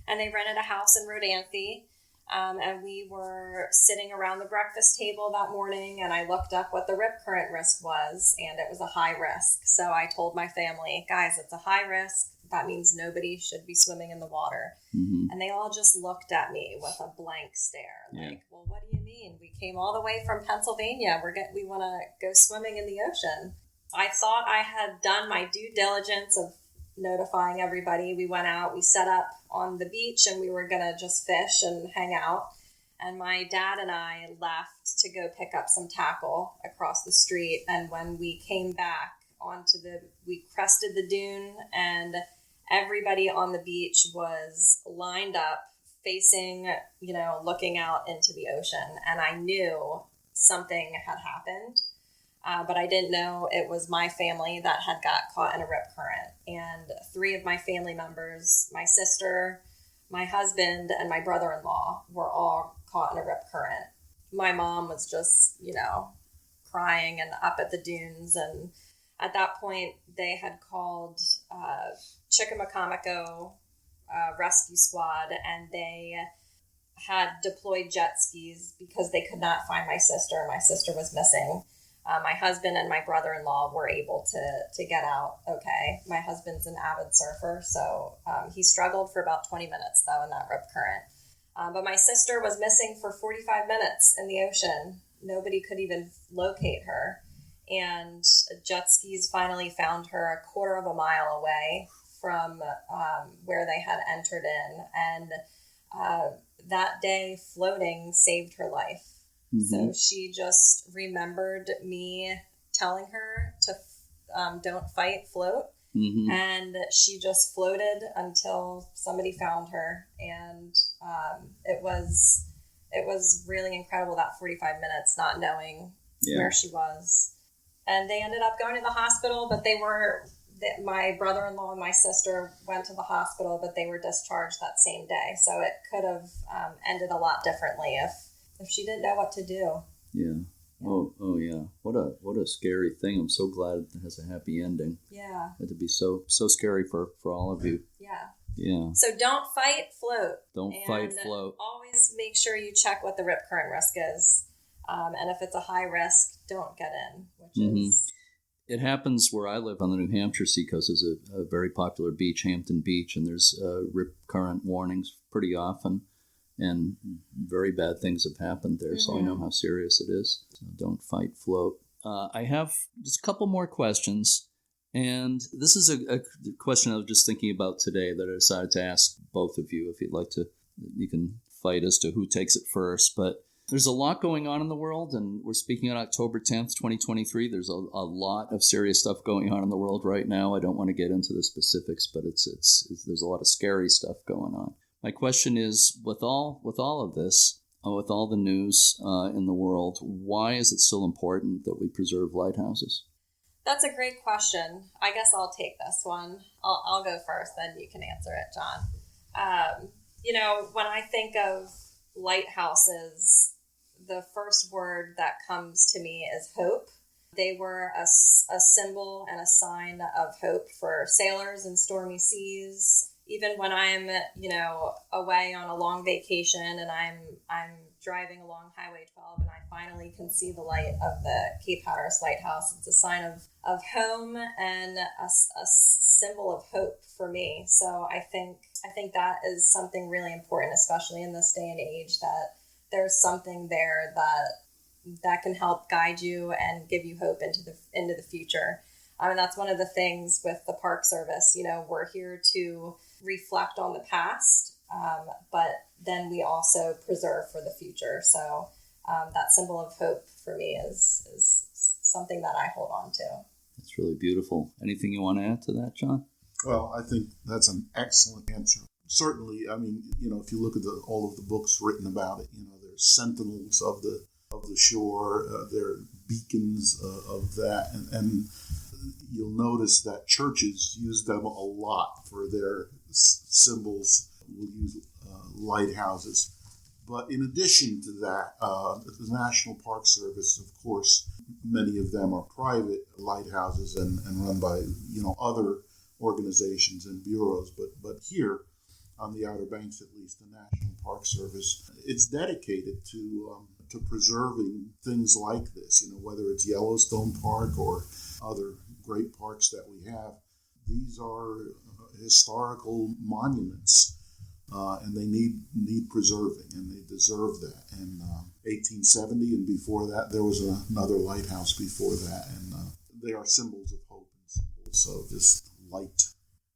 and they rented a house in Rodanthe. And we were sitting around the breakfast table that morning, and I looked up what the rip current risk was, and it was a high risk. So I told my family, guys, it's a high risk. That means nobody should be swimming in the water. And they all just looked at me with a blank stare. Like, well, what do you mean? We came all the way from Pennsylvania. We want to go swimming in the ocean. I thought I had done my due diligence of notifying everybody. We went out, we set up on the beach, and we were going to just fish and hang out. And my dad and I left to go pick up some tackle across the street. And when we came back we crested the dune, and everybody on the beach was lined up facing, looking out into the ocean. And I knew something had happened. But I didn't know it was my family that had got caught in a rip current. And 3 of my family members, my sister, my husband, and my brother-in-law were all caught in a rip current. My mom was just, crying and up at the dunes. And at that point, they had called Chickamaucomico Rescue Squad, and they had deployed jet skis because they could not find my sister. My sister was missing. My husband and my brother-in-law were able to get out okay. My husband's an avid surfer, so he struggled for about 20 minutes, though, in that rip current. But my sister was missing for 45 minutes in the ocean. Nobody could even locate her. And jet skis finally found her a quarter of a mile away from where they had entered in. And that day, floating saved her life. So she just remembered me telling her to don't fight, float. And she just floated until somebody found her. And it was really incredible, that 45 minutes, not knowing where she was. And they ended up going to the hospital, but my brother-in-law and my sister went to the hospital, but they were discharged that same day. So it could have ended a lot differently if she didn't know what to do. Yeah. Oh yeah. What a scary thing. I'm so glad it has a happy ending. Yeah. It had to be so scary for all of you. Yeah. Yeah. So don't fight, float. Don't fight, float. Always make sure you check what the rip current risk is. And if it's a high risk, don't get in, which is... It happens where I live on the New Hampshire seacoast. There's a very popular beach, Hampton Beach, and there's rip current warnings pretty often, and very bad things have happened there, so I know how serious it is. So don't fight, float. I have just a couple more questions, and this is a question I was just thinking about today that I decided to ask both of you. If you'd like to, you can fight as to who takes it first, but there's a lot going on in the world, and we're speaking on October 10th, 2023. There's a lot of serious stuff going on in the world right now. I don't want to get into the specifics, but it's there's a lot of scary stuff going on. My question is, with all of this, with all the news in the world, why is it still important that we preserve lighthouses? That's a great question. I guess I'll take this one. I'll go first, then you can answer it, John. When I think of lighthouses, the first word that comes to me is hope. They were a symbol and a sign of hope for sailors in stormy seas. Even when I'm, away on a long vacation and I'm driving along Highway 12 and I finally can see the light of the Cape Hatteras Lighthouse, it's a sign of home and a symbol of hope for me. So I think that is something really important, especially in this day and age, that there's something there that can help guide you and give you hope into the future. And that's one of the things with the Park Service. We're here to reflect on the past, but then we also preserve for the future. So that symbol of hope for me is something that I hold on to. That's really beautiful. Anything you want to add to that, John? Well, I think that's an excellent answer. Certainly, if you look at all of the books written about it, they're sentinels of the shore, they're beacons of that, and you'll notice that churches use them a lot for their symbols. We'll use lighthouses. But in addition to that, the National Park Service, of course, many of them are private lighthouses and run by, other organizations and bureaus. But here, on the Outer Banks at least, the National Park Service, it's dedicated to preserving things like this, whether it's Yellowstone Park or other great parks that we have. These are historical monuments, and they need preserving, and they deserve that. And 1870 and before that, there was another lighthouse before that, and they are symbols of hope and symbols of this light.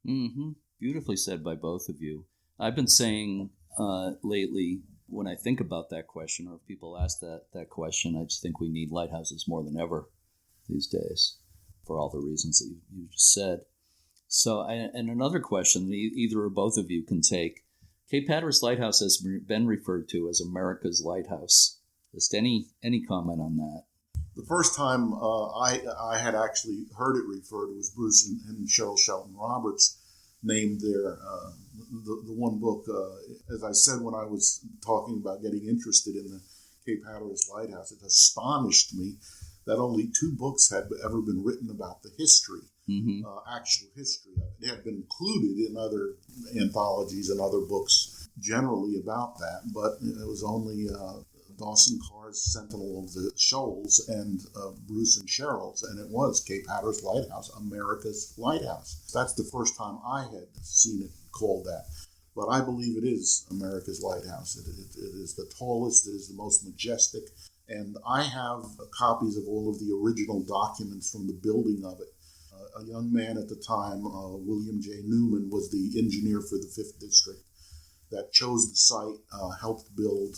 Mm-hmm. Beautifully said by both of you. I've been saying lately, when I think about that question, or if people ask that question, I just think we need lighthouses more than ever these days, for all the reasons that you just said. So, and another question that either or both of you can take. Cape Hatteras Lighthouse has been referred to as America's Lighthouse. Just any comment on that? The first time I had actually heard it referred to was Bruce and Cheryl Shelton Roberts named their the one book. As I said when I was talking about getting interested in the Cape Hatteras Lighthouse, it astonished me that only 2 books had ever been written about the history, actual history of it. It had been included in other anthologies and other books generally about that, but it was only Dawson Carr's Sentinel of the Shoals and Bruce and Cheryl's, and it was Cape Hatteras Lighthouse, America's Lighthouse. That's the first time I had seen it called that. But I believe it is America's Lighthouse. It is the tallest, it is the most majestic, and I have copies of all of the original documents from the building of it. A young man at the time, William J. Newman, was the engineer for the 5th District that chose the site, helped build,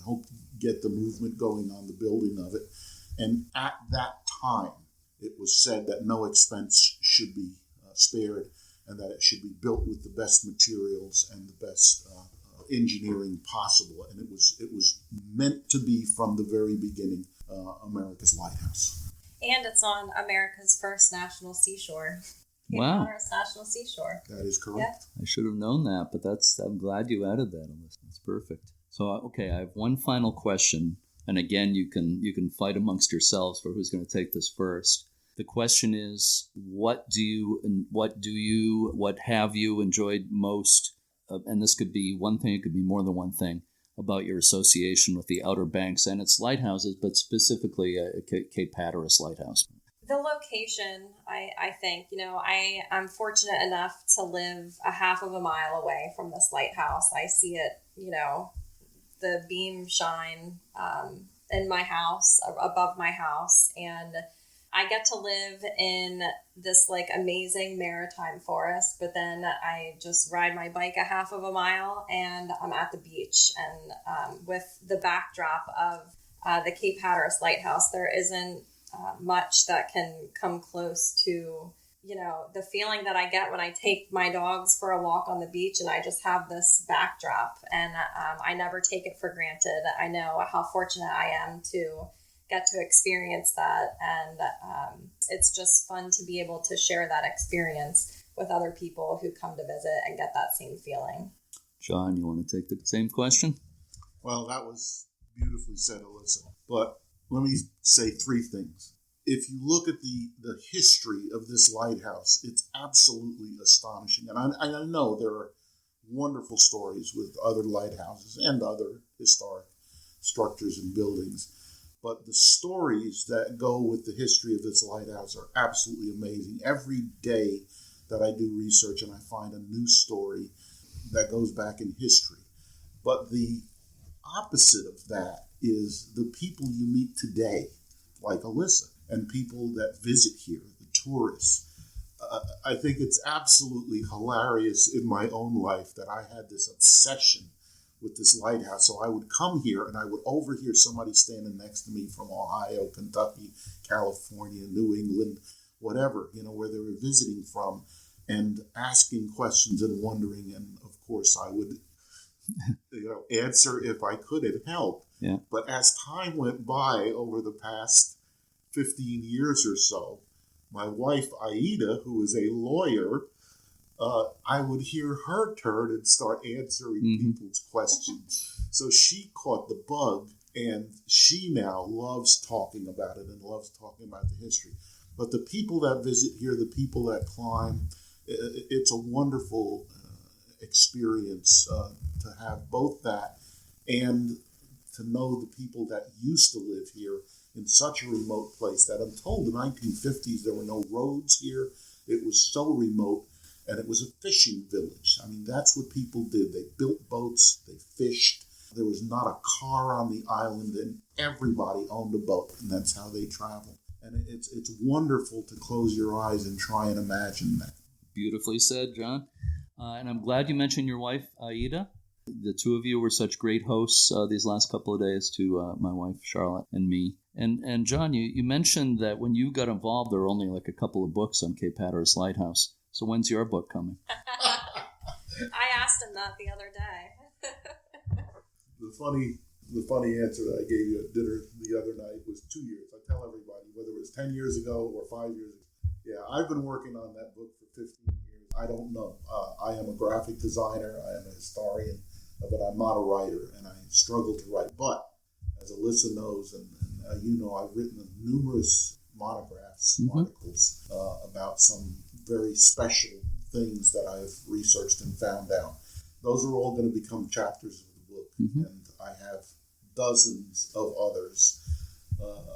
helped get the movement going on the building of it. And at that time, it was said that no expense should be spared and that it should be built with the best materials and the best engineering possible. And it was meant to be from the very beginning America's Lighthouse. And it's on America's first national seashore. Wow. Cape Hatteras National Seashore. That is correct. Yeah. I should have known that, but I'm glad you added that, Alysa. That's perfect. So, okay, I have one final question, and again, you can fight amongst yourselves for who's going to take this first. The question is, what have you enjoyed most? And this could be one thing, it could be more than one thing, about your association with the Outer Banks and its lighthouses, but specifically Cape Hatteras Lighthouse. The location, I think, I'm fortunate enough to live a half of a mile away from this lighthouse. I see it, the beam shine in my house, above my house, and I get to live in this amazing maritime forest, but then I just ride my bike a half of a mile and I'm at the beach. And with the backdrop of the Cape Hatteras Lighthouse, there isn't much that can come close to, the feeling that I get when I take my dogs for a walk on the beach and I just have this backdrop, and I never take it for granted. I know how fortunate I am to get to experience that, and it's just fun to be able to share that experience with other people who come to visit and get that same feeling. John, you want to take the same question? Well, that was beautifully said, Alyssa. But let me say three things. If you look at the history of this lighthouse, it's absolutely astonishing. And I know there are wonderful stories with other lighthouses and other historic structures and buildings. But the stories that go with the history of this lighthouse are absolutely amazing. Every day that I do research and I find a new story that goes back in history. But the opposite of that is the people you meet today, like Alysa, and people that visit here, the tourists. I think it's absolutely hilarious in my own life that I had this obsession with this lighthouse. So I would come here and I would overhear somebody standing next to me from Ohio, Kentucky, California, New England, whatever, where they were visiting from, and asking questions and wondering. And of course I would answer if I could and help. Yeah. But as time went by over the past 15 years or so, my wife, Aida, who is a lawyer, I would hear her turn and start answering people's questions. So she caught the bug, and she now loves talking about it and loves talking about the history. But the people that visit here, the people that climb, it's a wonderful experience to have both that and to know the people that used to live here in such a remote place that I'm told in the 1950s there were no roads here. It was so remote, and it was a fishing village. I mean, that's what people did. They built boats, they fished. There was not a car on the island, and everybody owned a boat, and that's how they traveled. And it's wonderful to close your eyes and try and imagine that. Beautifully said, John. And I'm glad you mentioned your wife, Aida. The two of you were such great hosts these last couple of days to my wife, Charlotte, and me. And John, you mentioned that when you got involved, there were only a couple of books on Cape Hatteras Lighthouse. So when's your book coming? I asked him that the other day. The funny answer that I gave you at dinner the other night was 2 years. I tell everybody, whether it was 10 years ago or 5 years ago. Yeah, I've been working on that book for 15 years. I don't know. I am a graphic designer. I am a historian, but I'm not a writer, and I struggle to write. But as Alyssa knows, and I've written numerous monographs, articles about some very special things that I've researched and found out. Those are all going to become chapters of the book, and I have dozens of others.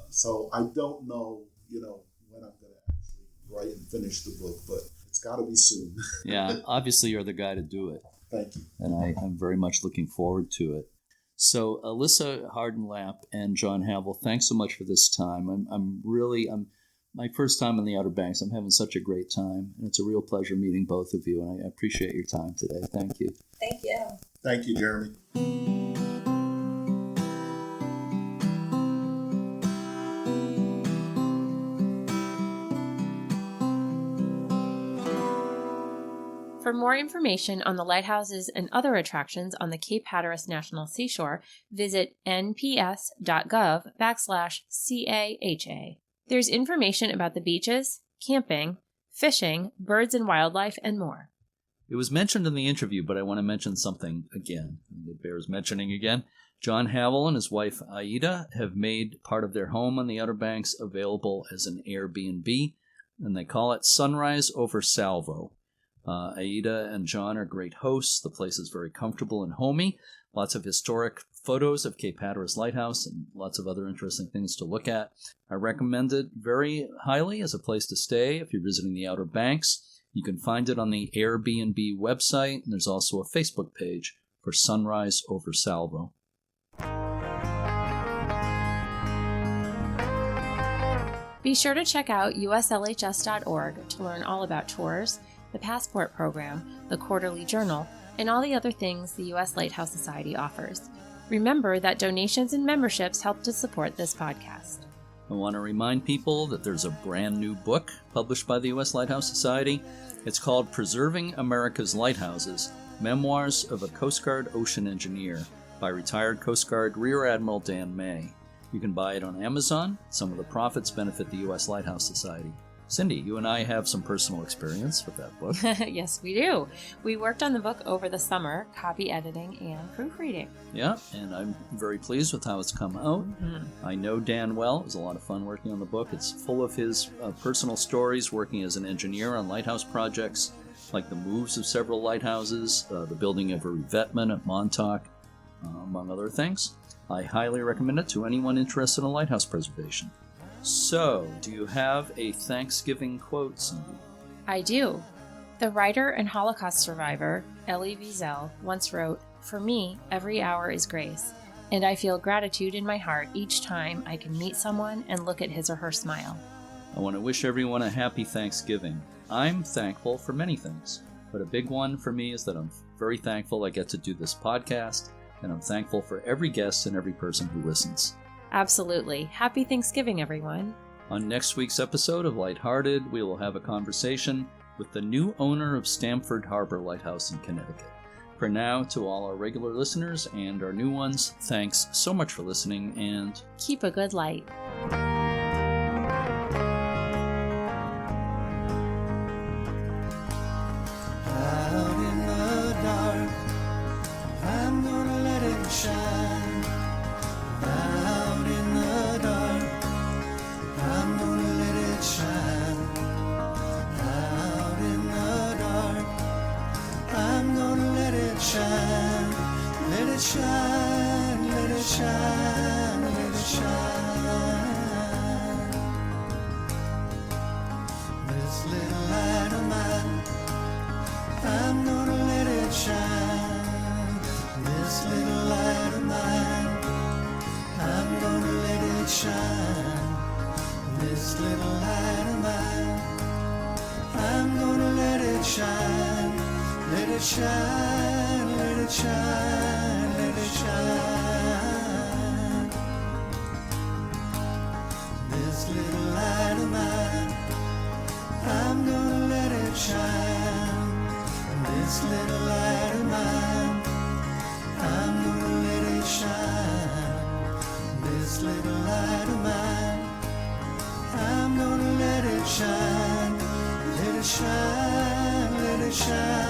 So I don't know, when I'm going to actually write and finish the book, but it's got to be soon. Yeah, obviously you're the guy to do it. Thank you. And I'm very much looking forward to it. So Alisa Hardin-Lapp and John Havel, thanks so much for this time. I'm my first time in the Outer Banks. I'm having such a great time, and it's a real pleasure meeting both of you, and I appreciate your time today. Thank you. Thank you. Thank you, Jeremy. For more information on the lighthouses and other attractions on the Cape Hatteras National Seashore, visit nps.gov/CAHA. There's information about the beaches, camping, fishing, birds and wildlife, and more. It was mentioned in the interview, but I want to mention something again. It bears mentioning again. John Havel and his wife Aida have made part of their home on the Outer Banks available as an Airbnb, and they call it Sunrise over Salvo. Aida and John are great hosts. The place is very comfortable and homey. Lots of historic photos of Cape Hatteras Lighthouse and lots of other interesting things to look at. I recommend it very highly as a place to stay if you're visiting the Outer Banks. You can find it on the Airbnb website, and there's also a Facebook page for Sunrise over Salvo. Be sure to check out uslhs.org to learn all about tours, the Passport Program, the Quarterly Journal, and all the other things the U.S. Lighthouse Society offers. Remember that donations and memberships help to support this podcast. I want to remind people that there's a brand new book published by the U.S. Lighthouse Society. It's called Preserving America's Lighthouses, Memoirs of a Coast Guard Ocean Engineer by retired Coast Guard Rear Admiral Dan May. You can buy it on Amazon. Some of the profits benefit the U.S. Lighthouse Society. Cindy, you and I have some personal experience with that book. Yes, we do. We worked on the book over the summer, copy editing and proofreading. Yeah, and I'm very pleased with how it's come out. Mm-hmm. I know Dan well. It was a lot of fun working on the book. It's full of his personal stories working as an engineer on lighthouse projects, like the moves of several lighthouses, the building of a revetment at Montauk, among other things. I highly recommend it to anyone interested in lighthouse preservation. So, do you have a Thanksgiving quote, Cindy? I do. The writer and Holocaust survivor, Elie Wiesel, once wrote, "For me, every hour is grace, and I feel gratitude in my heart each time I can meet someone and look at his or her smile." I want to wish everyone a happy Thanksgiving. I'm thankful for many things, but a big one for me is that I'm very thankful I get to do this podcast, and I'm thankful for every guest and every person who listens. Absolutely. Happy Thanksgiving, everyone. On next week's episode of Lighthearted, we will have a conversation with the new owner of Stamford Harbor Lighthouse in Connecticut. For now, to all our regular listeners and our new ones, thanks so much for listening, and keep a good light. Out in the dark, I'm gonna let it shine. Out in the dark, I'm gonna let it shine. Out in the dark, I'm gonna let it shine. Let it shine, let it shine, let it shine. This little light of mine, I'm gonna let it shine. This little light of mine, I'm gonna let it shine. This little light of mine, I'm gonna let it shine. Let it shine, let it shine, let it shine. This little light of mine, I'm gonna let it shine. This little light of mine, I'm gonna let it shine. This little light of mine, I'm gonna let it shine. Let it shine, let it shine.